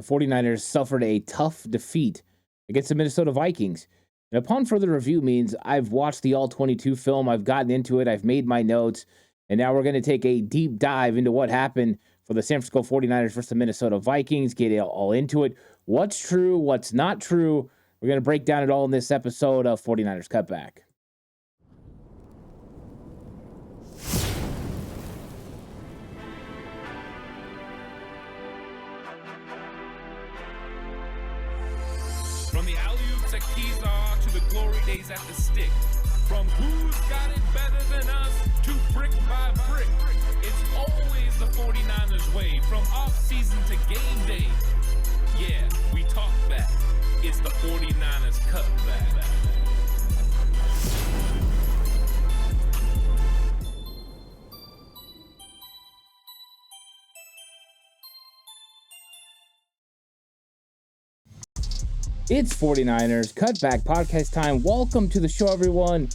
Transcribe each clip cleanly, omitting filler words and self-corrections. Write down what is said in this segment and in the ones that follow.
the 49ers suffered a tough defeat against the Minnesota Vikings. And upon further review means I've watched the All 22 film, I've gotten into it, I've made my notes, and now we're going to take a deep dive into what happened for the San Francisco 49ers versus the Minnesota Vikings, get all into it. What's true, what's not true. We're going to break down it all in this episode of 49ers Cutback. From the alley-oops at Keysar to the glory days at the stick. From who's got it better than us to brick by brick. It's always the 49ers way from off-season to game day. Yeah, we talk back. It's the 49ers Cutback. It's 49ers Cutback podcast time. Welcome to the show, everyone.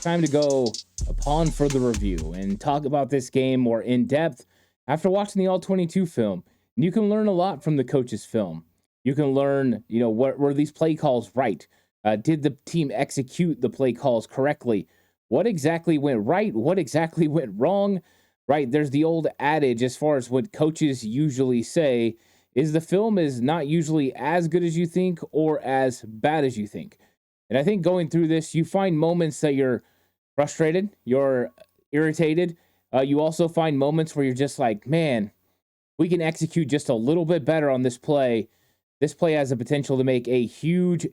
Time to go upon further review and talk about this game more in depth after watching the All 22 film. And you can learn a lot from the coach's film. You can learn, what were these play calls right? Did the team execute the play calls correctly? What exactly went right? What exactly went wrong? Right? There's the old adage as far as what coaches usually say is the film is not usually as good as you think or as bad as you think. And I think going through this, you find moments that you're frustrated, you're irritated. You also find moments where you're just like, man, we can execute just a little bit better on this play. This play has the potential to make a huge,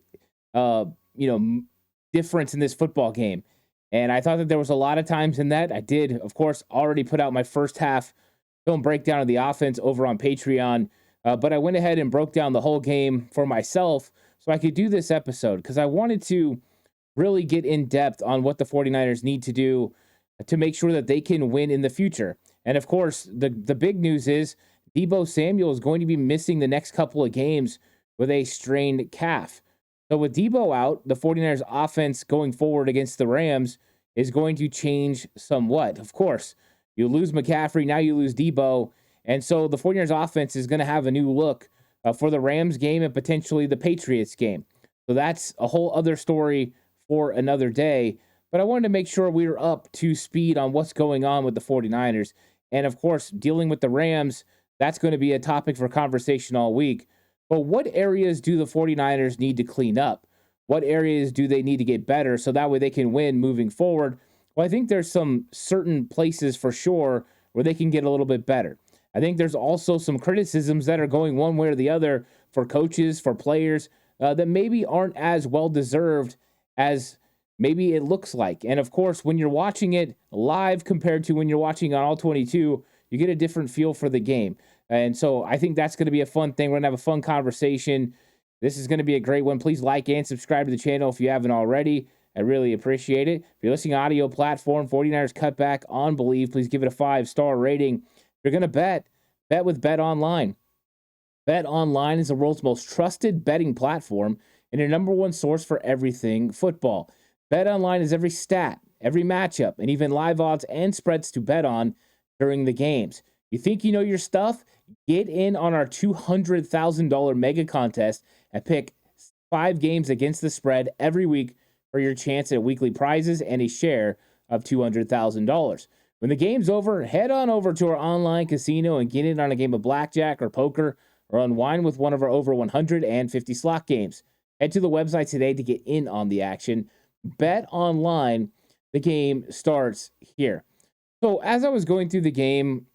difference in this football game. And I thought that there was a lot of times in that. I did, of course, already put out my first half film breakdown of the offense over on Patreon. But I went ahead and broke down the whole game for myself so I could do this episode because I wanted to really get in depth on what the 49ers need to do to make sure that they can win in the future. And of course, the big news is Deebo Samuel is going to be missing the next couple of games with a strained calf. So with Deebo out, the 49ers offense going forward against the Rams is going to change somewhat. Of course, you lose McCaffrey, now you lose Deebo. And so the 49ers offense is going to have a new look for the Rams game and potentially the Patriots game. So that's a whole other story for another day. But I wanted to make sure we were up to speed on what's going on with the 49ers. And of course, dealing with the Rams, that's going to be a topic for conversation all week. But what areas do the 49ers need to clean up? What areas do they need to get better so that way they can win moving forward? Well, I think there's some certain places for sure where they can get a little bit better. I think there's also some criticisms that are going one way or the other for coaches, for players, that maybe aren't as well-deserved as maybe it looks like. And of course, when you're watching it live compared to when you're watching on All 22, you get a different feel for the game. And so I think that's going to be a fun thing. We're going to have a fun conversation. This is going to be a great one. Please like and subscribe to the channel if you haven't already. I really appreciate it. If you're listening audio platform, 49ers Cutback on Believe, please give it a 5-star rating. You're going to bet with Bet Online. Bet Online is the world's most trusted betting platform and your number one source for everything football. Bet Online is every stat, every matchup, and even live odds and spreads to bet on during the games. You think you know your stuff? Get in on our $200,000 mega contest and pick 5 games against the spread every week for your chance at weekly prizes and a share of $200,000. When the game's over, head on over to our online casino and get in on a game of blackjack or poker or unwind with one of our over 150 slot games. Head to the website today to get in on the action. Bet Online, the game starts here. So as I was going through the game,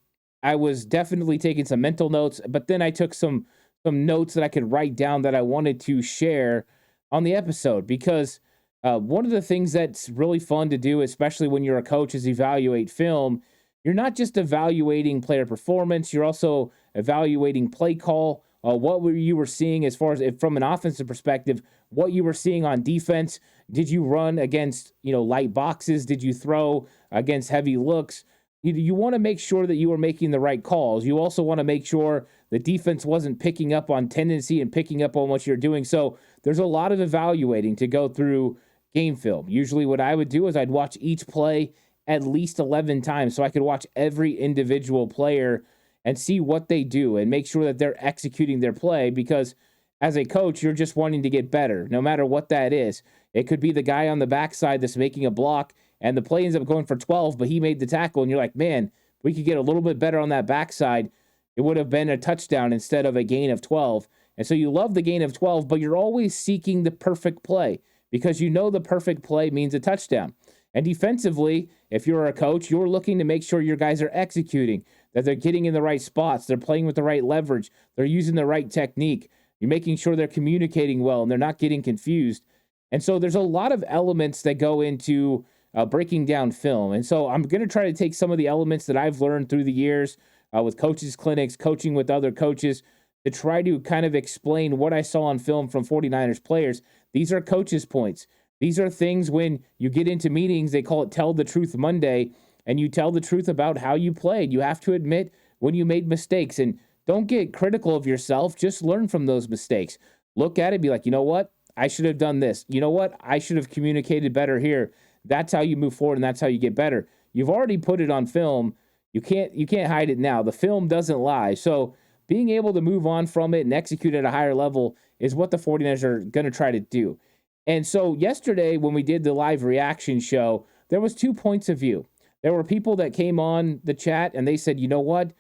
I was definitely taking some mental notes, but then I took some notes that I could write down that I wanted to share on the episode because one of the things that's really fun to do, especially when you're a coach, is evaluate film. You're not just evaluating player performance, you're also evaluating play call, what you were seeing as far as from an offensive perspective, what you were seeing on defense. Did you run against, light boxes? Did you throw against heavy looks? You want to make sure that you are making the right calls. You also want to make sure the defense wasn't picking up on tendency and picking up on what you're doing. So there's a lot of evaluating to go through game film. Usually what I would do is I'd watch each play at least 11 times so I could watch every individual player and see what they do and make sure that they're executing their play, because as a coach, you're just wanting to get better, no matter what that is. It could be the guy on the backside that's making a block and the play ends up going for 12, but he made the tackle. And you're like, man, we could get a little bit better on that backside. It would have been a touchdown instead of a gain of 12. And so you love the gain of 12, but you're always seeking the perfect play because you know the perfect play means a touchdown. And defensively, if you're a coach, you're looking to make sure your guys are executing, that they're getting in the right spots, they're playing with the right leverage, they're using the right technique. You're making sure they're communicating well and they're not getting confused. And so there's a lot of elements that go into breaking down film. And so I'm going to try to take some of the elements that I've learned through the years with coaches clinics, coaching with other coaches, to try to kind of explain what I saw on film from 49ers players. These are coaches' points. These are things when you get into meetings, they call it Tell the Truth Monday, and you tell the truth about how you played. You have to admit when you made mistakes, and don't get critical of yourself. Just learn from those mistakes. Look at it, be like, you know what? I should have done this. You know what? I should have communicated better here. That's how you move forward, and that's how you get better. You've already put it on film. You can't hide it now. The film doesn't lie. So being able to move on from it and execute at a higher level is what the 49ers are going to try to do. And so yesterday when we did the live reaction show, there was 2 points of view. There were people that came on the chat and they said, you know what?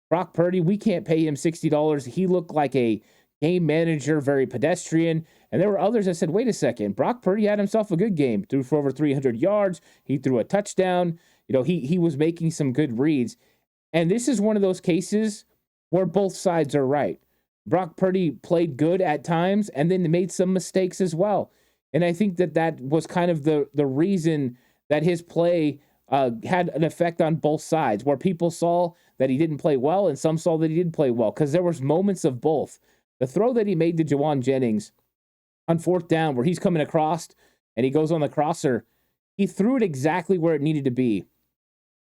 Brock Purdy, we can't pay him $60. He looked like a game manager, very pedestrian. And there were others that said, wait a second, Brock Purdy had himself a good game, threw for over 300 yards. He threw a touchdown. You know, he was making some good reads. And this is one of those cases where both sides are right. Brock Purdy played good at times and then made some mistakes as well. And I think that was kind of the reason that his play had an effect on both sides, where people saw that he didn't play well and some saw that he did play well, because there was moments of both. The throw that he made to Juwan Jennings on 4th down, where he's coming across and he goes on the crosser, he threw it exactly where it needed to be.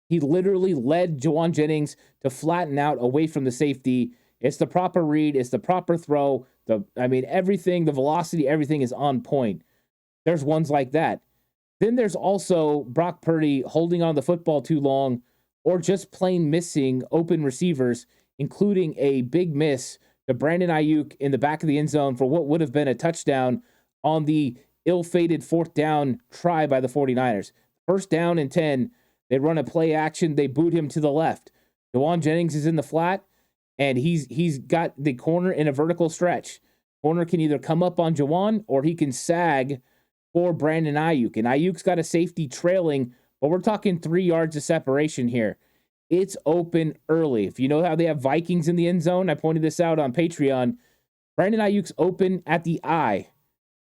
He literally led Juwan Jennings to flatten out away from the safety. It's the proper read. It's the proper throw. Everything, the velocity, everything is on point. There's ones like that. Then there's also Brock Purdy holding on the football too long or just plain missing open receivers, including a big miss to Brandon Ayuk in the back of the end zone for what would have been a touchdown on the ill-fated 4th down try by the 49ers. 1st down and 10, they run a play action. They boot him to the left. Juwan Jennings is in the flat, and he's got the corner in a vertical stretch. Corner can either come up on Juwan or he can sag for Brandon Ayuk. And Ayuk's got a safety trailing, but we're talking 3 yards of separation here. It's open early. If you know how they have Vikings in the end zone, I pointed this out on Patreon. Brandon Ayuk's open at the I.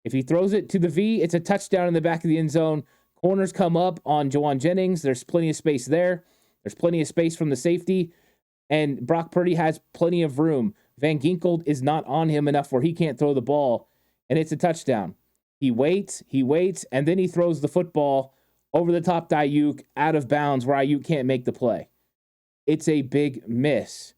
If he throws it to the V, it's a touchdown in the back of the end zone. Corners come up on Juwan Jennings. There's plenty of space there. There's plenty of space from the safety. And Brock Purdy has plenty of room. Van Ginkel is not on him enough where he can't throw the ball. And it's a touchdown. He waits, and then he throws the football over the top to Ayuk, out of bounds where Ayuk can't make the play. It's a big miss.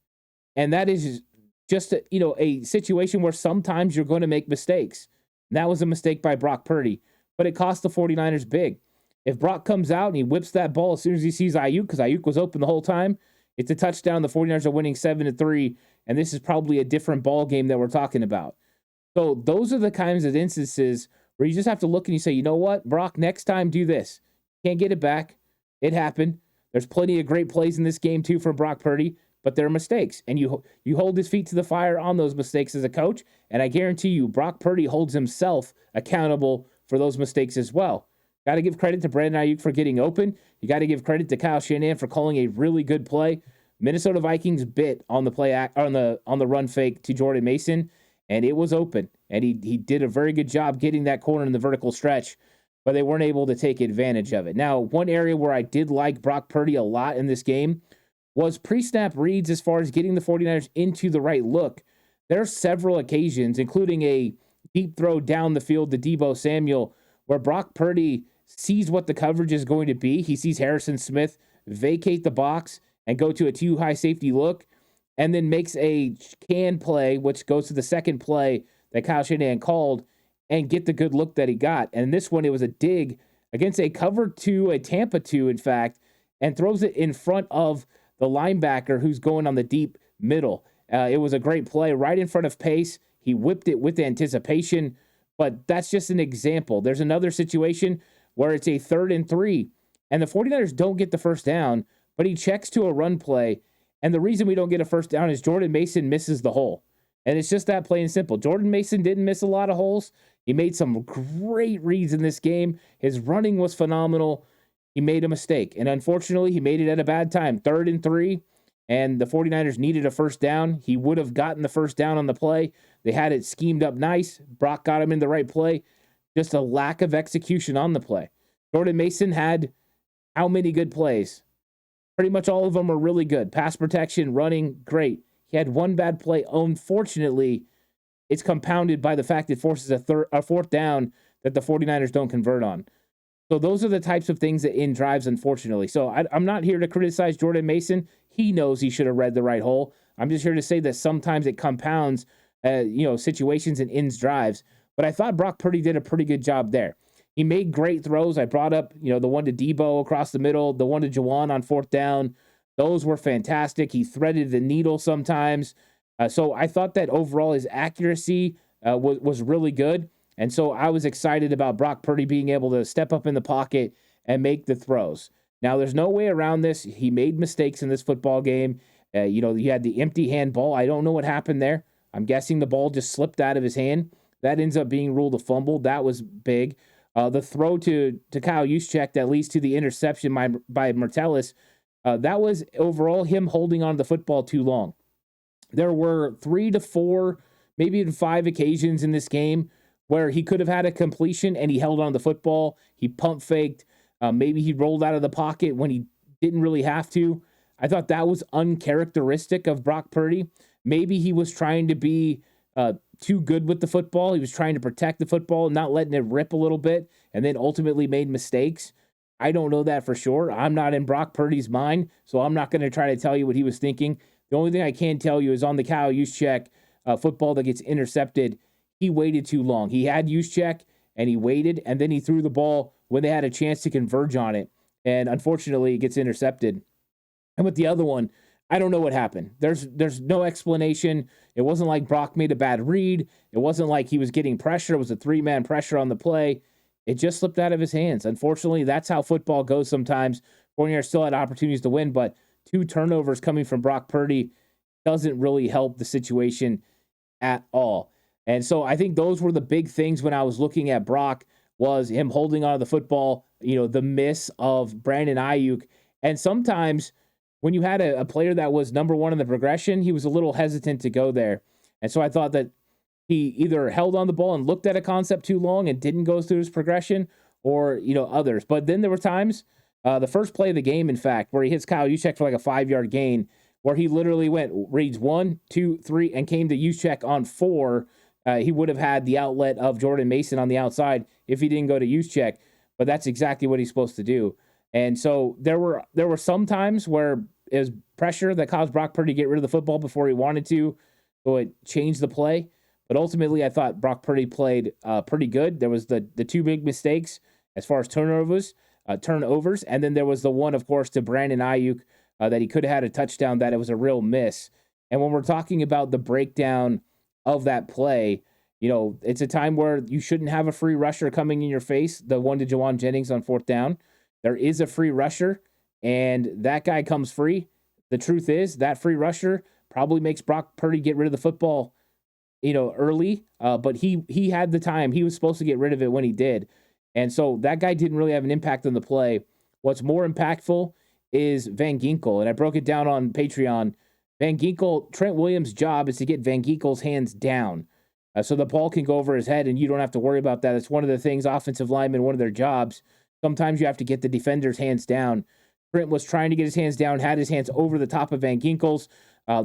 And that is just a situation where sometimes you're going to make mistakes. And that was a mistake by Brock Purdy, but it cost the 49ers big. If Brock comes out and he whips that ball as soon as he sees Ayuk, because Ayuk was open the whole time, it's a touchdown. The 49ers are winning 7-3, and this is probably a different ball game that we're talking about. So those are the kinds of instances where you just have to look and you say, you know what, Brock, next time do this. Can't get it back. It happened. There's plenty of great plays in this game too for Brock Purdy, but there are mistakes. And you hold his feet to the fire on those mistakes as a coach, and I guarantee you Brock Purdy holds himself accountable for those mistakes as well. Got to give credit to Brandon Ayuk for getting open. You got to give credit to Kyle Shanahan for calling a really good play. Minnesota Vikings bit on the play on the run fake to Jordan Mason, and it was open. And he did a very good job getting that corner in the vertical stretch, but they weren't able to take advantage of it. Now, one area where I did like Brock Purdy a lot in this game was pre-snap reads as far as getting the 49ers into the right look. There are several occasions, including a deep throw down the field to Deebo Samuel, where Brock Purdy sees what the coverage is going to be. He sees Harrison Smith vacate the box and go to a too high safety look, and then makes a can play, which goes to the second play that Kyle Shanahan called, and get the good look that he got. And this one, it was a dig against a cover 2, a Tampa 2, in fact, and throws it in front of the linebacker who's going on the deep middle. It was a great play right in front of pace. He whipped it with anticipation, but that's just an example. There's another situation where it's a 3rd and 3, and the 49ers don't get the first down, but he checks to a run play. And the reason we don't get a first down is Jordan Mason misses the hole. And it's just that plain and simple. Jordan Mason didn't miss a lot of holes. He made some great reads in this game. His running was phenomenal. He made a mistake. And unfortunately, he made it at a bad time. 3rd and 3, and the 49ers needed a first down. He would have gotten the first down on the play. They had it schemed up nice. Brock got him in the right play. Just a lack of execution on the play. Jordan Mason had how many good plays? Pretty much all of them were really good. Pass protection, running, great. He had one bad play. Unfortunately, it's compounded by the fact it forces a 4th down that the 49ers don't convert on. So those are the types of things that end drives, unfortunately. So I'm not here to criticize Jordan Mason. He knows he should have read the right hole. I'm just here to say that sometimes it compounds, situations and ends drives. But I thought Brock Purdy did a pretty good job there. He made great throws. I brought up, the one to Debo across the middle, the one to Juwan on 4th down. Those were fantastic. He threaded the needle sometimes. So I thought that overall his accuracy was really good. And so I was excited about Brock Purdy being able to step up in the pocket and make the throws. Now, there's no way around this. He made mistakes in this football game. He had the empty hand ball. I don't know what happened there. I'm guessing the ball just slipped out of his hand. That ends up being ruled a fumble. That was big. The throw to Kyle Juszczyk that leads to the interception by Martellus, that was overall him holding on to the football too long. There were 3 to 4, maybe even 5 occasions in this game where he could have had a completion and he held on to the football. He pump faked. Maybe he rolled out of the pocket when he didn't really have to. I thought that was uncharacteristic of Brock Purdy. Maybe he was trying to be too good with the football. He was trying to protect the football, not letting it rip a little bit, and then ultimately made mistakes. I don't know that for sure. I'm not in Brock Purdy's mind, so I'm not going to try to tell you what he was thinking. The only thing I can tell you is on the Kyle Juszczyk football that gets intercepted, he waited too long. He had Juszczyk, and he waited, and then he threw the ball when they had a chance to converge on it, and unfortunately, it gets intercepted. And with the other one, I don't know what happened. There's no explanation. It wasn't like Brock made a bad read. It wasn't like he was getting pressure. It was a 3-man pressure on the play. It just slipped out of his hands. Unfortunately, that's how football goes sometimes. 49ers still had opportunities to win, but 2 turnovers coming from Brock Purdy doesn't really help the situation at all. And so I think those were the big things when I was looking at Brock, was him holding on to the football, the miss of Brandon Ayuk. And sometimes when you had a player that was number 1 in the progression, he was a little hesitant to go there. And so I thought that he either held on the ball and looked at a concept too long and didn't go through his progression, or, others. But then there were times, the first play of the game, in fact, where he hits Kyle Juszczyk for like a 5-yard gain, where he literally reads 1, 2, 3, and came to Juszczyk on 4. He would have had the outlet of Jordan Mason on the outside if he didn't go to Juszczyk, but that's exactly what he's supposed to do. And so there were some times where it was pressure that caused Brock Purdy to get rid of the football before he wanted to, so it changed the play. But ultimately, I thought Brock Purdy played pretty good. There was the 2 big mistakes as far as turnovers, and then there was the one, of course, to Brandon Ayuk that he could have had a touchdown that it was a real miss. And when we're talking about the breakdown of that play, it's a time where you shouldn't have a free rusher coming in your face. The one to Juwan Jennings on 4th down. There is a free rusher, and that guy comes free. The truth is that free rusher probably makes Brock Purdy get rid of the football, early. But he had the time. He was supposed to get rid of it when he did. And so that guy didn't really have an impact on the play. What's more impactful is Van Ginkel. And I broke it down on Patreon. Van Ginkel, Trent Williams' job is to get Van Ginkel's hands down so the ball can go over his head and you don't have to worry about that. It's one of the things offensive linemen, one of their jobs. Sometimes you have to get the defender's hands down. Trent was trying to get his hands down, had his hands over the top of Van Ginkel's.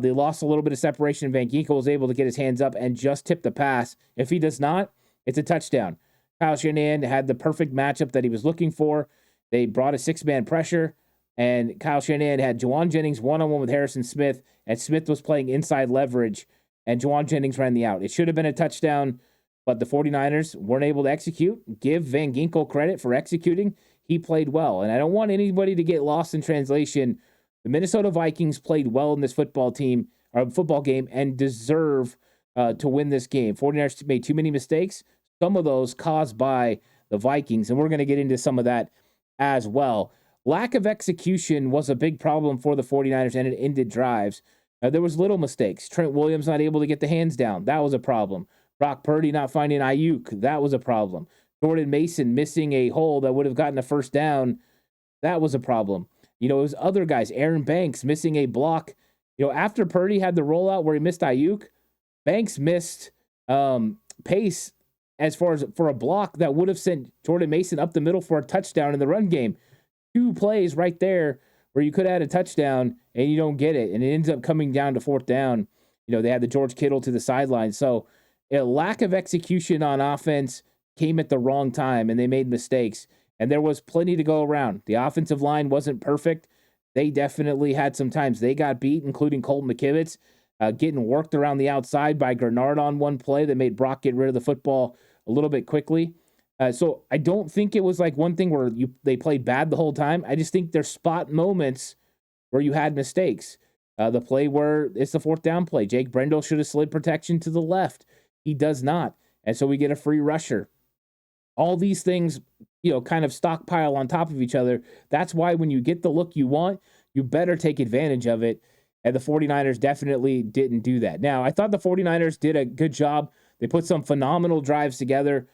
They lost a little bit of separation. Van Ginkel was able to get his hands up and just tip the pass. If he does not, it's a touchdown. Kyle Shanahan had the perfect matchup that he was looking for. They brought a 6-man pressure, and Kyle Shanahan had Juwan Jennings one-on-one with Harrison Smith, and Smith was playing inside leverage, and Juwan Jennings ran the out. It should have been a touchdown, but the 49ers weren't able to execute. Give Van Ginkel credit for executing. He played well, and I don't want anybody to get lost in translation. The Minnesota Vikings played well in this football team, or football game and deserve to win this game. 49ers made too many mistakes, some of those caused by the Vikings, and we're going to get into some of that as well. Lack of execution was a big problem for the 49ers, and it ended drives. There was little mistakes. Trent Williams not able to get the hands down. That was a problem. Brock Purdy not finding Ayuk. That was a problem. Jordan Mason missing a hole that would have gotten a first down. That was a problem. It was other guys. Aaron Banks missing a block. After Purdy had the rollout where he missed Ayuk, Banks missed pace as far as for a block that would have sent Jordan Mason up the middle for a touchdown in the run game. 2 plays right there where you could have had a touchdown and you don't get it. And it ends up coming down to 4th down. They had the George Kittle to the sideline. So a lack of execution on offense came at the wrong time and they made mistakes. And there was plenty to go around. The offensive line wasn't perfect. They definitely had some times they got beat, including Colton McKivitz getting worked around the outside by Gernard on one play that made Brock get rid of the football a little bit quickly. So I don't think it was like one thing where they played bad the whole time. I just think there's spot moments where you had mistakes. The play where it's the 4th down play. Jake Brendel should have slid protection to the left. He does not. And so we get a free rusher. All these things, kind of stockpile on top of each other. That's why when you get the look you want, you better take advantage of it. And the 49ers definitely didn't do that. Now, I thought the 49ers did a good job. They put some phenomenal drives together,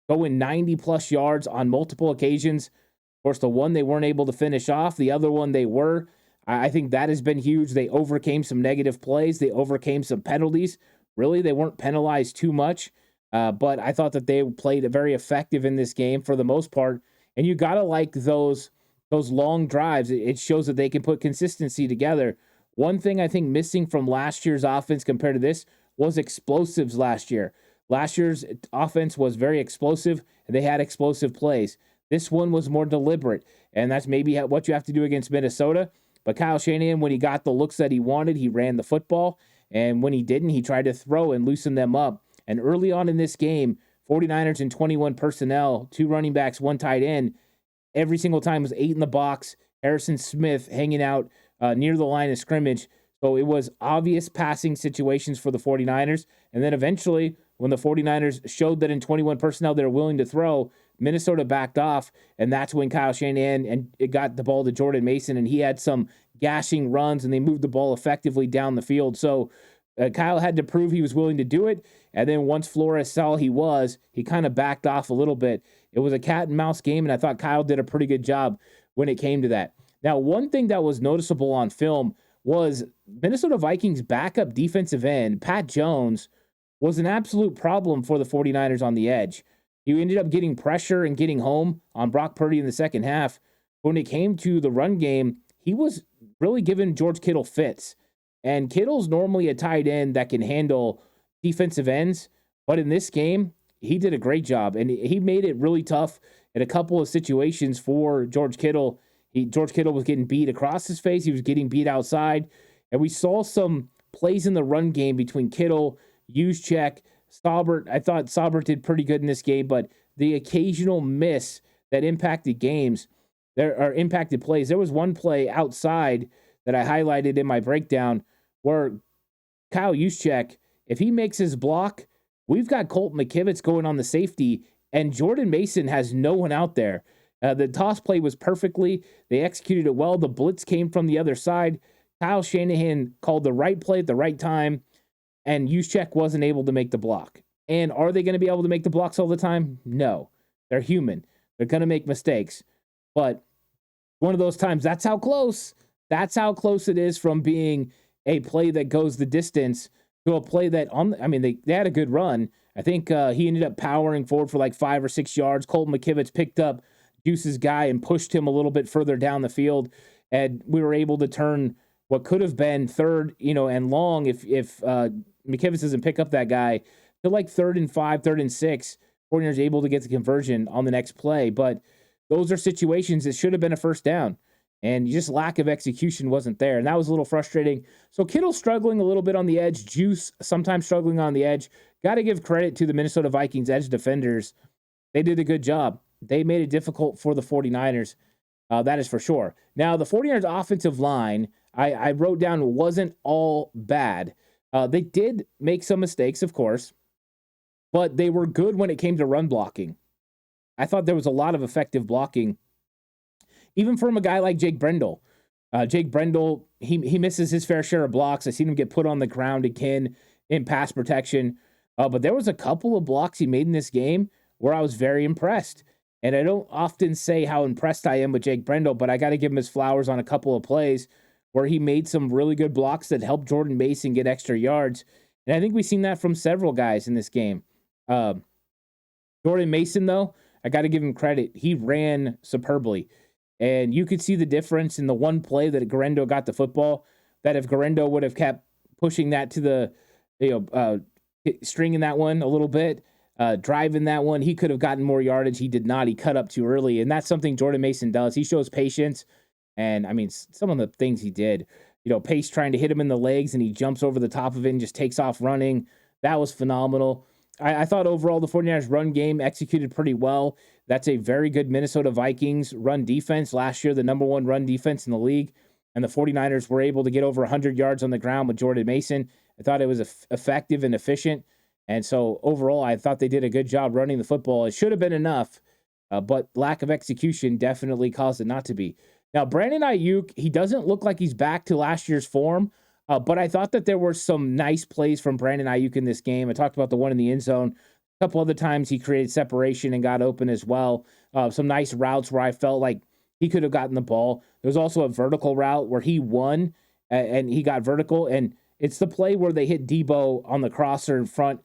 going 90-plus yards on multiple occasions. Of course, the one they weren't able to finish off. The other one they were. I think that has been huge. They overcame some negative plays. They overcame some penalties. Really, they weren't penalized too much. But I thought that they played very effective in this game for the most part. And you got to like those long drives. It shows that they can put consistency together. One thing I think missing from last year's offense compared to this was explosives last year. Last year's offense was very explosive, and they had explosive plays. This one was more deliberate, and that's maybe what you have to do against Minnesota. But Kyle Shanahan, when he got the looks that he wanted, he ran the football. And when he didn't, he tried to throw and loosen them up. And early on in this game, 49ers in 21 personnel, 2 running backs, 1 tight end. Every single time was 8 in the box. Harrison Smith hanging out near the line of scrimmage. So it was obvious passing situations for the 49ers. And then eventually, when the 49ers showed that in 21 personnel they're willing to throw, Minnesota backed off. And that's when Kyle Shanahan and it got the ball to Jordan Mason. And he had some gashing runs and they moved the ball effectively down the field. So Kyle had to prove he was willing to do it. And then once Flores saw he kind of backed off a little bit. It was a cat and mouse game, and I thought Kyle did a pretty good job when it came to that. Now, one thing that was noticeable on film was Minnesota Vikings backup defensive end, Pat Jones, was an absolute problem for the 49ers on the edge. He ended up getting pressure and getting home on Brock Purdy in the second half. When it came to the run game, he was really giving George Kittle fits. And Kittle's normally a tight end that can handle defensive ends. But in this game, he did a great job. And he made it really tough in a couple of situations for George Kittle. George Kittle was getting beat across his face. He was getting beat outside. And we saw some plays in the run game between Kittle, Juszczyk, Saubert. I thought Saubert did pretty good in this game. But the occasional miss that impacted games, there are impacted plays. There was one play outside that I highlighted in my breakdown where Kyle Juszczyk, if he makes his block, we've got Colton McKivitz going on the safety, and Jordan Mason has no one out there. The toss play was perfectly. They executed it well. The blitz came from the other side. Kyle Shanahan called the right play at the right time, and Juszczyk wasn't able to make the block. And are they going to be able to make the blocks all the time? No. They're human. They're going to make mistakes. But one of those times, that's how close it is from being a play that goes the distance to a play that they had a good run. I think he ended up powering forward for like 5 or 6 yards. Colton McKivitz picked up Juice's guy and pushed him a little bit further down the field. And we were able to turn what could have been third, and long if McKivitz doesn't pick up that guy to like 3rd and 5, 3rd and 6. 49ers able to get the conversion on the next play. But those are situations that should have been a first down. And just lack of execution wasn't there. And that was a little frustrating. So Kittle struggling a little bit on the edge. Juice sometimes struggling on the edge. Got to give credit to the Minnesota Vikings edge defenders. They did a good job. They made it difficult for the 49ers. That is for sure. Now, the 49ers offensive line, I wrote down wasn't all bad. They did make some mistakes, of course, but they were good when it came to run blocking. I thought there was a lot of effective blocking, even from a guy like Jake Brendel. Jake Brendel, he misses his fair share of blocks. I seen him get put on the ground again in pass protection. But there was a couple of blocks he made in this game where I was very impressed. And I don't often say how impressed I am with Jake Brendel, but I got to give him his flowers on a couple of plays where he made some really good blocks that helped Jordan Mason get extra yards. And I think we've seen that from several guys in this game. Jordan Mason, though, I got to give him credit. He ran superbly. And you could see the difference in the one play that Garendo got the football, that if Garendo would have kept pushing that to the, stringing that one a little bit, driving that one, he could have gotten more yardage. He did not. He cut up too early. And that's something Jordan Mason does. He shows patience. And I mean, some of the things he did, Pace trying to hit him in the legs and he jumps over the top of it and just takes off running. That was phenomenal. I thought overall the 49ers run game executed pretty well. That's a very good Minnesota Vikings run defense. Last year, the number one run defense in the league. And the 49ers were able to get over 100 yards on the ground with Jordan Mason. I thought it was effective and efficient. And so overall, I thought they did a good job running the football. It should have been enough, but lack of execution definitely caused it not to be. Now, Brandon Ayuk, he doesn't look like he's back to last year's form. But I thought that there were some nice plays from Brandon Ayuk in this game. I talked about the one in the end zone. A couple other times he created separation and got open as well. Some nice routes where I felt like he could have gotten the ball. There was also a vertical route where he won and he got vertical. And it's the play where they hit Debo on the crosser in front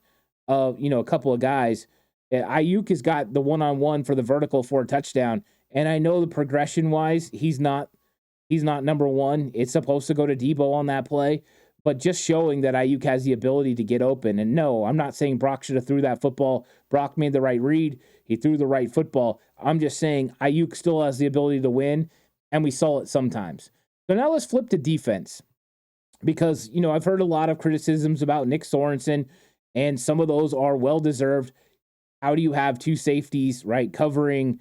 of, a couple of guys. Ayuk has got the one-on-one for the vertical for a touchdown. And I know the progression-wise, he's not number one. It's supposed to go to Debo on that play, but just showing that Ayuk has the ability to get open. And no, I'm not saying Brock should have threw that football. Brock made the right read. He threw the right football. I'm just saying Ayuk still has the ability to win, and we saw it sometimes. So now let's flip to defense because, I've heard a lot of criticisms about Nick Sorensen, and some of those are well-deserved. How do you have two safeties, right, covering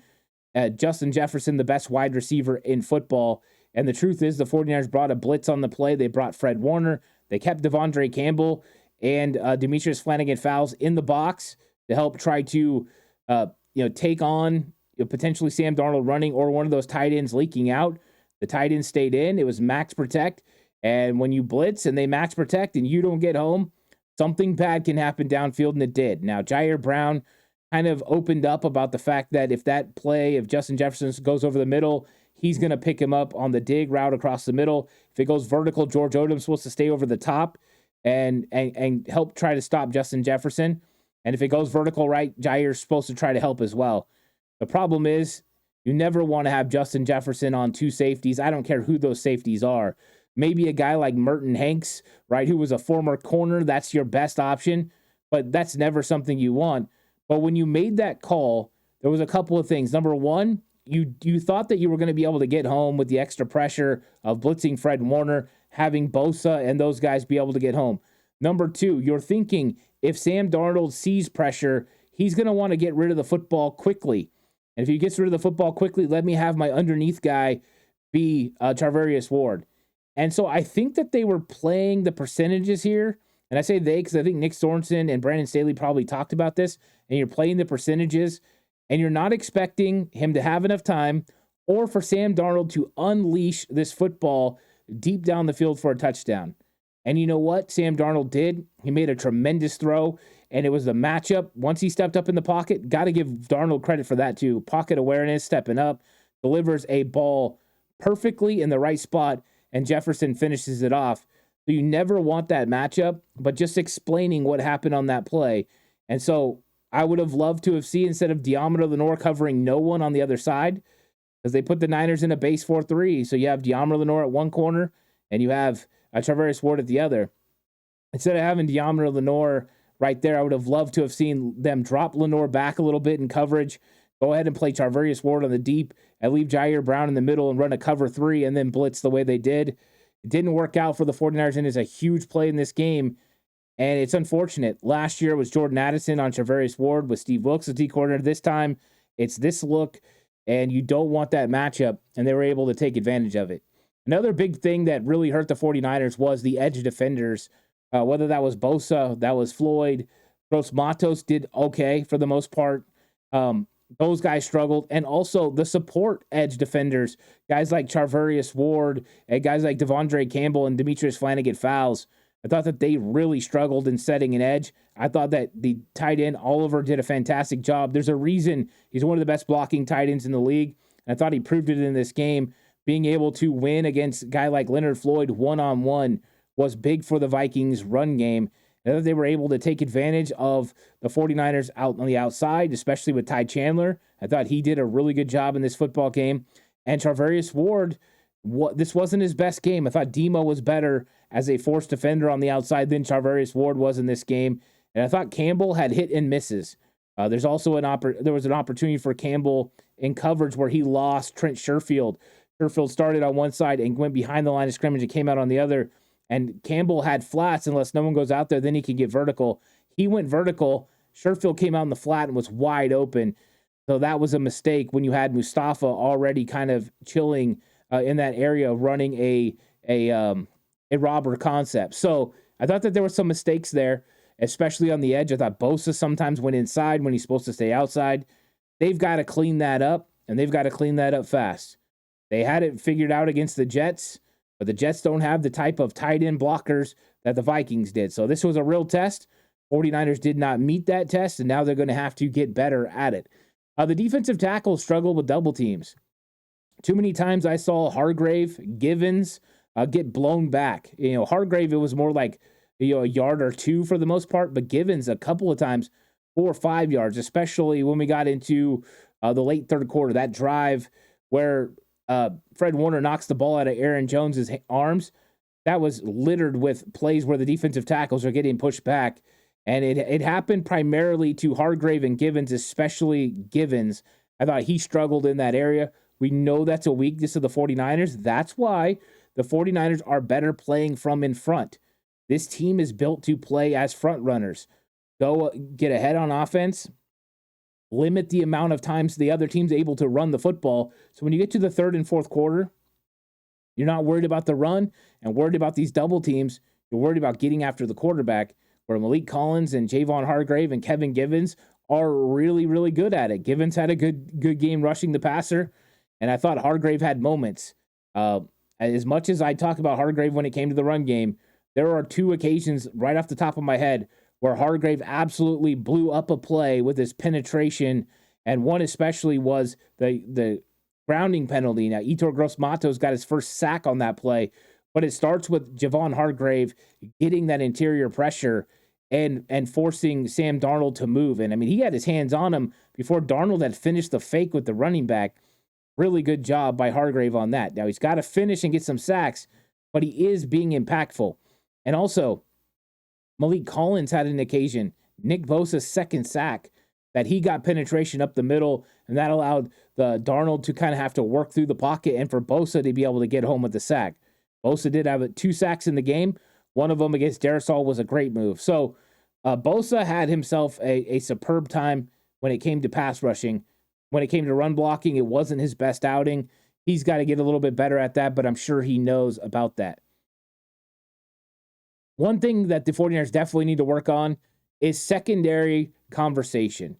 Justin Jefferson, the best wide receiver in football? And the truth is the 49ers brought a blitz on the play. They brought Fred Warner. They kept Devondre Campbell and Demetrius Flannigan-Fowles in the box to help try to, take on potentially Sam Darnold running or one of those tight ends leaking out. The tight end stayed in. It was max protect. And when you blitz and they max protect and you don't get home, something bad can happen downfield, and it did. Now, Jair Brown kind of opened up about the fact that if that play, if Justin Jefferson goes over the middle, he's going to pick him up on the dig route across the middle. If it goes vertical, George Odom's supposed to stay over the top and help try to stop Justin Jefferson. And if it goes vertical, right, Jair's supposed to try to help as well. The problem is you never want to have Justin Jefferson on two safeties. I don't care who those safeties are. Maybe a guy like Merton Hanks, right, who was a former corner, that's your best option, but that's never something you want. But when you made that call, there was a couple of things. Number one, you thought that you were going to be able to get home with the extra pressure of blitzing Fred Warner, having Bosa and those guys be able to get home. Number two, you're thinking if Sam Darnold sees pressure, he's going to want to get rid of the football quickly. And if he gets rid of the football quickly, let me have my underneath guy be Charvarius Ward. And so I think that they were playing the percentages here. And I say they because I think Nick Sorensen and Brandon Staley probably talked about this. And you're playing the percentages. And you're not expecting him to have enough time or for Sam Darnold to unleash this football deep down the field for a touchdown. And you know what Sam Darnold did? He made a tremendous throw, and it was the matchup. Once he stepped up in the pocket, got to give Darnold credit for that too. Pocket awareness, stepping up, delivers a ball perfectly in the right spot, and Jefferson finishes it off. So you never want that matchup, but just explaining what happened on that play. And so I would have loved to have seen instead of Deommodore Lenoir covering no one on the other side, because they put the Niners in a base 4-3. So you have Deommodore Lenoir at one corner, and you have Charvarius Ward at the other. Instead of having Deommodore Lenoir right there, I would have loved to have seen them drop Lenoir back a little bit in coverage, go ahead and play Charvarius Ward on the deep, and leave Jair Brown in the middle and run a cover 3 and then blitz the way they did. It didn't work out for the 49ers, and it's a huge play in this game. And it's unfortunate. Last year was Jordan Addison on Charvarius Ward with Steve Wilks as D coordinator. This time, it's this look, and you don't want that matchup, and they were able to take advantage of it. Another big thing that really hurt the 49ers was the edge defenders, whether that was Bosa, that was Floyd. Gross Matos did okay for the most part. Those guys struggled. And also the support edge defenders, guys like Charvarius Ward and guys like Devondre Campbell and Demetrius Flanagan Fowles. I thought that they really struggled in setting an edge. I thought that the tight end, Oliver, did a fantastic job. There's a reason he's one of the best blocking tight ends in the league. And I thought he proved it in this game. Being able to win against a guy like Leonard Floyd one-on-one was big for the Vikings run game. And that they were able to take advantage of the 49ers out on the outside, especially with Ty Chandler. I thought he did a really good job in this football game. And Charvarius Ward, this wasn't his best game. I thought Demo was better as a force defender on the outside than Charvarius Ward was in this game. And I thought Campbell had hit and misses. There's also there was an opportunity for Campbell in coverage where he lost Trent Sherfield. Sherfield started on one side and went behind the line of scrimmage and came out on the other. And Campbell had flats unless no one goes out there, then he can get vertical. He went vertical. Sherfield came out in the flat and was wide open. So that was a mistake when you had Mustafa already kind of chilling in that area, running a robber concept. So I thought that there were some mistakes there, especially on the edge. I thought Bosa sometimes went inside when he's supposed to stay outside. They've got to clean that up, and they've got to clean that up fast. They had it figured out against the Jets, but the Jets don't have the type of tight end blockers that the Vikings did. So this was a real test. 49ers did not meet that test, and now they're going to have to get better at it. The defensive tackles struggled with double teams. Too many times I saw Hargrave, Givens get blown back. Hargrave, it was more like a yard or two for the most part, but Givens a couple of times 4 or 5 yards, especially when we got into the late third quarter. That drive where Fred Warner knocks the ball out of Aaron Jones's arms, that was littered with plays where the defensive tackles are getting pushed back. And it happened primarily to Hargrave and Givens, especially Givens. I thought he struggled in that area. We know that's a weakness of the 49ers. That's why the 49ers are better playing from in front. This team is built to play as front runners. Go get ahead on offense, limit the amount of times the other team's able to run the football. So when you get to the third and fourth quarter, you're not worried about the run and worried about these double teams. You're worried about getting after the quarterback, where Malik Collins and Javon Hargrave and Kevin Givens are really, really good at it. Givens had a good game rushing the passer, and I thought Hargrave had moments. As much as I talk about Hargrave when it came to the run game, there are 2 occasions right off the top of my head where Hargrave absolutely blew up a play with his penetration, and one especially was the grounding penalty. Now, Yetur Gross-Matos got his first sack on that play, but it starts with Javon Hargrave getting that interior pressure and forcing Sam Darnold to move. And, I mean, he had his hands on him before Darnold had finished the fake with the running back. Really good job by Hargrave on that. Now, he's got to finish and get some sacks, but he is being impactful. And also, Malik Collins had an occasion, Nick Bosa's second sack, that he got penetration up the middle, and that allowed the Darnold to kind of have to work through the pocket and for Bosa to be able to get home with the sack. Bosa did have 2 sacks in the game. One of them against Darisaw was a great move. So Bosa had himself a superb time when it came to pass rushing. When it came to run blocking, it wasn't his best outing. He's got to get a little bit better at that, but I'm sure he knows about that. One thing that the 49ers definitely need to work on is secondary conversation.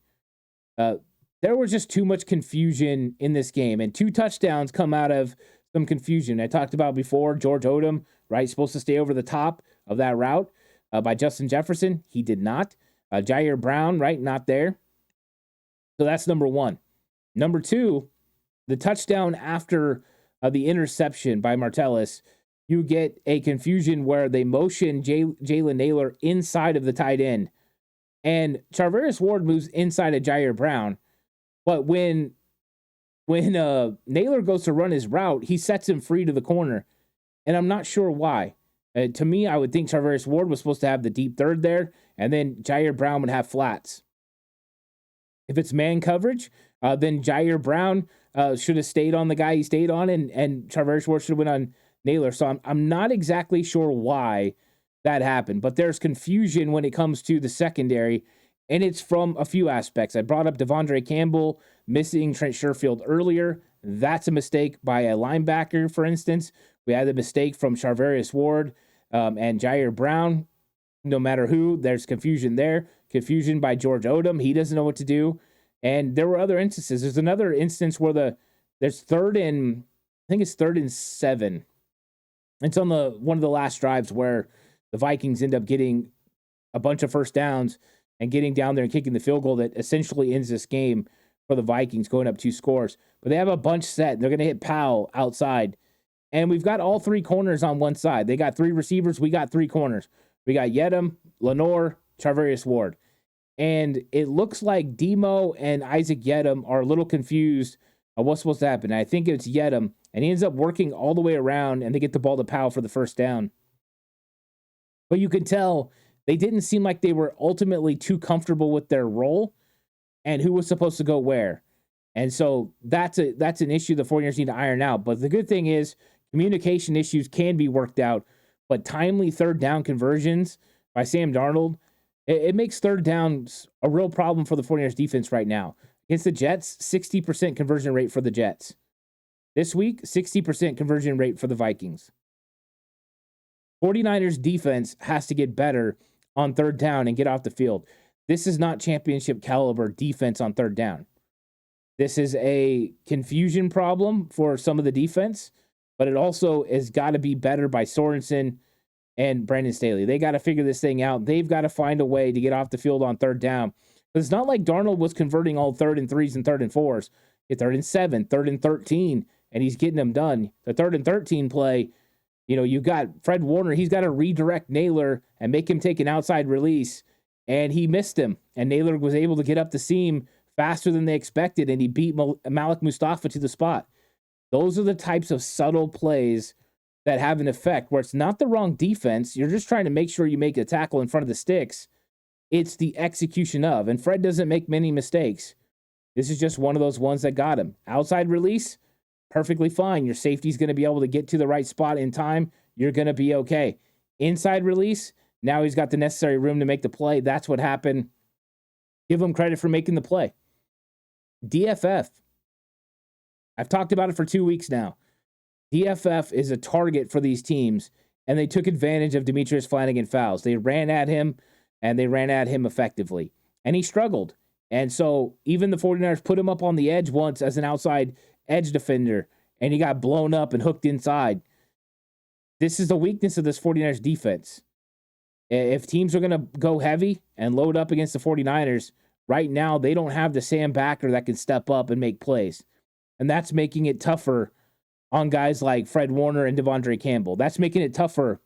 There was just too much confusion in this game, and 2 touchdowns come out of some confusion. I talked about before, George Odom, right, supposed to stay over the top of that route by Justin Jefferson. He did not. Jair Brown, right, not there. So that's number 1. Number 2, the touchdown after the interception by Martellus, you get a confusion where they motion Jalen Naylor inside of the tight end, and Charvarius Ward moves inside of Jair Brown. But when Naylor goes to run his route, he sets him free to the corner, and I'm not sure why. To me, I would think Charvarius Ward was supposed to have the deep third there, and then Jair Brown would have flats. If it's man coverage, then Jair Brown should have stayed on the guy he stayed on, and Charvarius Ward should have went on Naylor. So I'm not exactly sure why that happened, but there's confusion when it comes to the secondary, and it's from a few aspects. I brought up Devondre Campbell missing Trent Sherfield earlier. That's a mistake by a linebacker, for instance. We had the mistake from Charvarius Ward and Jair Brown. No matter who, there's confusion there. Confusion by George Odom. He doesn't know what to do. And there were other instances. There's another instance where there's third and I think it's 3rd and 7. It's on one of the last drives where the Vikings end up getting a bunch of first downs and getting down there and kicking the field goal that essentially ends this game for the Vikings, going up 2 scores. But they have a bunch set. They're going to hit Powell outside. And we've got all 3 corners on one side. They got 3 receivers. We got 3 corners. We got Yedem, Lenore, Charvarius Ward. And it looks like Demo and Isaac Yedem are a little confused on what's supposed to happen. I think it's Yedem, and he ends up working all the way around, and they get the ball to Powell for the first down. But you can tell they didn't seem like they were ultimately too comfortable with their role and who was supposed to go where. And so that's an issue the 49ers need to iron out. But the good thing is communication issues can be worked out, but timely third down conversions by Sam Darnold, it makes third downs a real problem for the 49ers defense right now. Against the Jets, 60% conversion rate for the Jets. This week, 60% conversion rate for the Vikings. 49ers defense has to get better on third down and get off the field. This is not championship caliber defense on third down. This is a confusion problem for some of the defense, but it also has got to be better by Sorensen and Brandon Staley. They got to figure this thing out. They've got to find a way to get off the field on third down. But it's not like Darnold was converting all 3rd and 3s and 3rd and 4s. 3rd and 7, 3rd and 13, and he's getting them done. The 3rd and 13 play, you got Fred Warner. He's got to redirect Naylor and make him take an outside release, and he missed him. And Naylor was able to get up the seam faster than they expected, and he beat Malik Mustafa to the spot. Those are the types of subtle plays that have an effect where it's not the wrong defense. You're just trying to make sure you make a tackle in front of the sticks. It's the execution of, and Fred doesn't make many mistakes. This is just one of those ones that got him. Outside release, perfectly fine. Your safety's going to be able to get to the right spot in time. You're going to be okay. Inside release, now he's got the necessary room to make the play. That's what happened. Give him credit for making the play. DFF. I've talked about it for 2 weeks now. DFF is a target for these teams, and they took advantage of Demetrius Flanagan fouls. They ran at him, and they ran at him effectively. And he struggled. And so even the 49ers put him up on the edge once as an outside edge defender, and he got blown up and hooked inside. This is the weakness of this 49ers defense. If teams are going to go heavy and load up against the 49ers, right now they don't have the Sam backer that can step up and make plays. And that's making it tougher on guys like Fred Warner and Devondre Campbell. That's making it tougher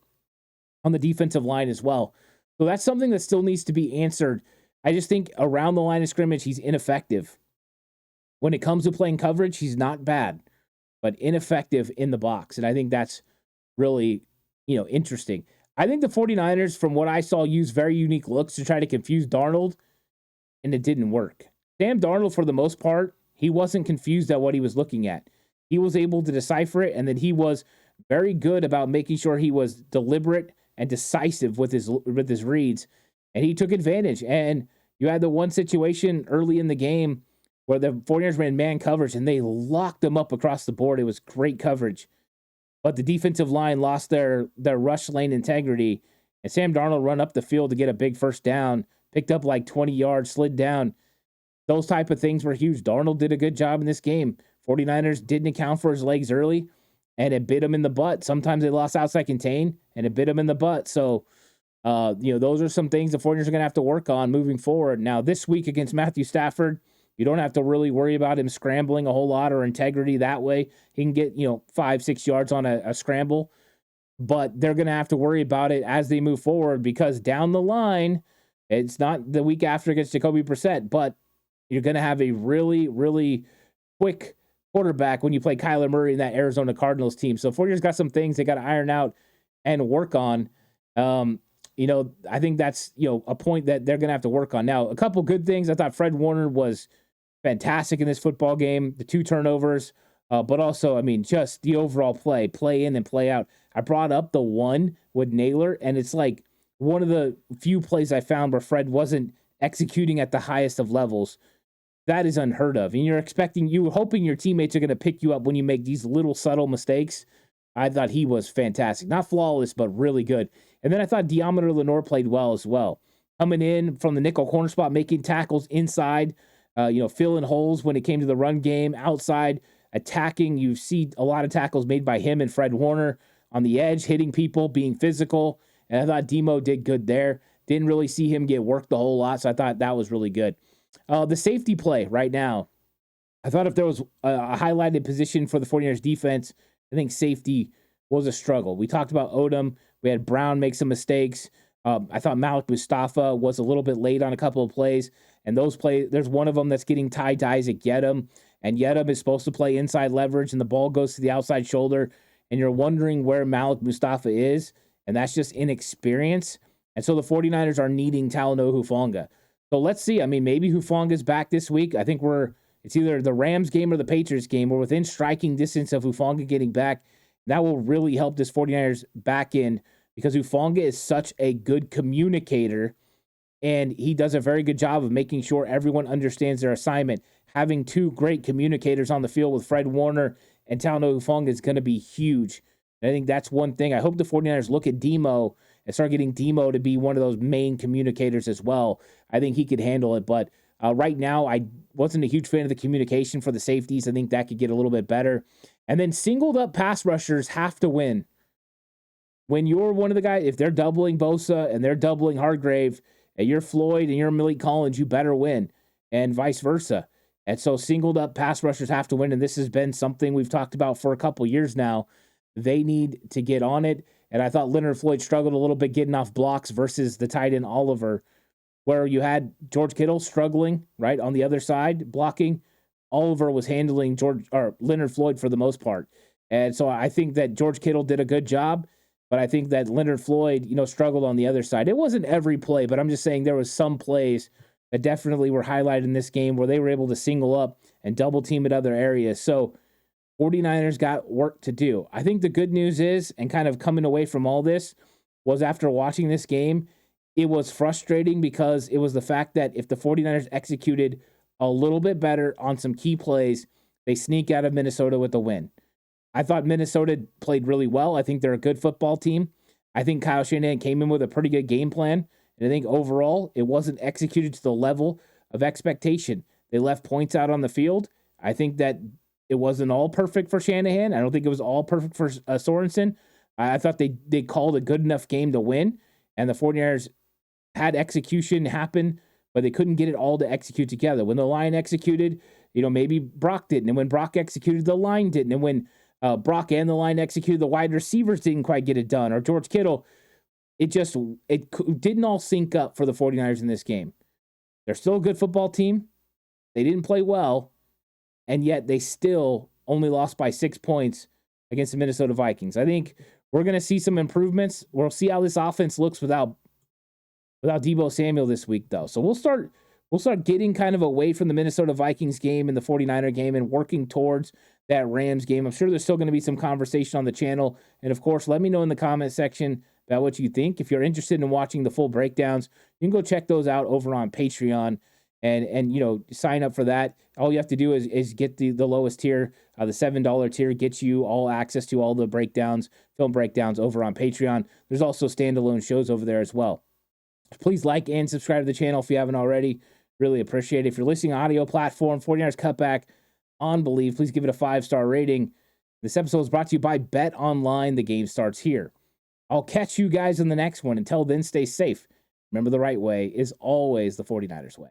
on the defensive line as well. So that's something that still needs to be answered. I just think around the line of scrimmage, he's ineffective. When it comes to playing coverage, he's not bad, but ineffective in the box. And I think that's really, interesting. I think the 49ers, from what I saw, use very unique looks to try to confuse Darnold, and it didn't work. Sam Darnold, for the most part, he wasn't confused at what he was looking at. He was able to decipher it, and then he was very good about making sure he was deliberate and decisive with his reads, and he took advantage. And you had the one situation early in the game where the 49ers ran man coverage, and they locked them up across the board. It was great coverage. But the defensive line lost their rush lane integrity, and Sam Darnold run up the field to get a big first down, picked up like 20 yards, slid down. Those type of things were huge. Darnold did a good job in this game. 49ers didn't account for his legs early, and it bit him in the butt. Sometimes they lost outside contain, and it bit him in the butt. So, those are some things the 49ers are going to have to work on moving forward. Now, this week against Matthew Stafford, you don't have to really worry about him scrambling a whole lot or integrity that way. He can get, 5-6 yards on a scramble, but they're going to have to worry about it as they move forward because down the line, it's not the week after against Jacoby Brissett, but you're going to have a really, really quick quarterback when you play Kyler Murray in that Arizona Cardinals team. So 49ers got some things they got to iron out and work on. I think that's, a point that they're going to have to work on. Now, a couple good things. I thought Fred Warner was fantastic in this football game, the 2 turnovers, but also, just the overall play in and play out. I brought up the one with Naylor, and it's like one of the few plays I found where Fred wasn't executing at the highest of levels. That is unheard of. And you're hoping your teammates are going to pick you up when you make these little subtle mistakes. I thought he was fantastic. Not flawless, but really good. And then I thought Deommodore Lenoir played well as well. Coming in from the nickel corner spot, making tackles inside, filling holes when it came to the run game, outside, attacking. You see a lot of tackles made by him and Fred Warner on the edge, hitting people, being physical. And I thought Demo did good there. Didn't really see him get worked a whole lot, so I thought that was really good. The safety play right now, I thought if there was a highlighted position for the 49ers defense, I think safety was a struggle. We talked about Odom. We had Brown make some mistakes. I thought Malik Mustafa was a little bit late on a couple of plays. And those plays, there's one of them that's getting tied to Isaac Yedem. And Yedem is supposed to play inside leverage, and the ball goes to the outside shoulder. And you're wondering where Malik Mustafa is. And that's just inexperience. And so the 49ers are needing Talanoa Hufanga. So let's see. I mean, maybe Hufanga's back this week. I think it's either the Rams game or the Patriots game. We're within striking distance of Hufanga getting back. That will really help this 49ers back end because Hufanga is such a good communicator, and he does a very good job of making sure everyone understands their assignment. Having two great communicators on the field with Fred Warner and Talanoa Hufanga is going to be huge. And I think that's one thing. I hope the 49ers look at Demo and start getting Demo to be one of those main communicators as well. I think he could handle it, but right now, I wasn't a huge fan of the communication for the safeties. I think that could get a little bit better. And then singled up pass rushers have to win. When you're one of the guys, if they're doubling Bosa and they're doubling Hargrave, and you're Floyd and you're Malik Collins, you better win, and vice versa. And so singled up pass rushers have to win, and this has been something we've talked about for a couple years now. They need to get on it. And I thought Leonard Floyd struggled a little bit getting off blocks versus the tight end Oliver, where you had George Kittle struggling, right, on the other side, blocking. Oliver was handling Leonard Floyd for the most part. And so I think that George Kittle did a good job, but I think that Leonard Floyd, struggled on the other side. It wasn't every play, but I'm just saying there was some plays that definitely were highlighted in this game where they were able to single up and double team at other areas. So 49ers got work to do. I think the good news is, and kind of coming away from all this, was after watching this game, it was frustrating because it was the fact that if the 49ers executed a little bit better on some key plays, they sneak out of Minnesota with a win. I thought Minnesota played really well. I think they're a good football team. I think Kyle Shanahan came in with a pretty good game plan. And I think overall, it wasn't executed to the level of expectation. They left points out on the field. I think that it wasn't all perfect for Shanahan. I don't think it was all perfect for Sorensen. I thought they called a good enough game to win. And the 49ers had execution happen, but they couldn't get it all to execute together. When the line executed, maybe Brock didn't. And when Brock executed, the line didn't. And when Brock and the line executed, the wide receivers didn't quite get it done. Or George Kittle, it didn't all sync up for the 49ers in this game. They're still a good football team. They didn't play well, and yet they still only lost by 6 points against the Minnesota Vikings. I think we're going to see some improvements. We'll see how this offense looks without Deebo Samuel this week, though. So we'll start getting kind of away from the Minnesota Vikings game and the 49er game and working towards that Rams game. I'm sure there's still going to be some conversation on the channel. And, of course, let me know in the comment section about what you think. If you're interested in watching the full breakdowns, you can go check those out over on Patreon and sign up for that. All you have to do is get the lowest tier. The $7 tier gets you all access to all the breakdowns, film breakdowns over on Patreon. There's also standalone shows over there as well. Please like and subscribe to the channel if you haven't already. Really appreciate it. If you're listening audio platform, 49ers Cutback on Believe, please give it a 5-star rating. This episode is brought to you by Bet Online. The game starts here. I'll catch you guys in the next one. Until then, stay safe. Remember, the right way is always the 49ers way.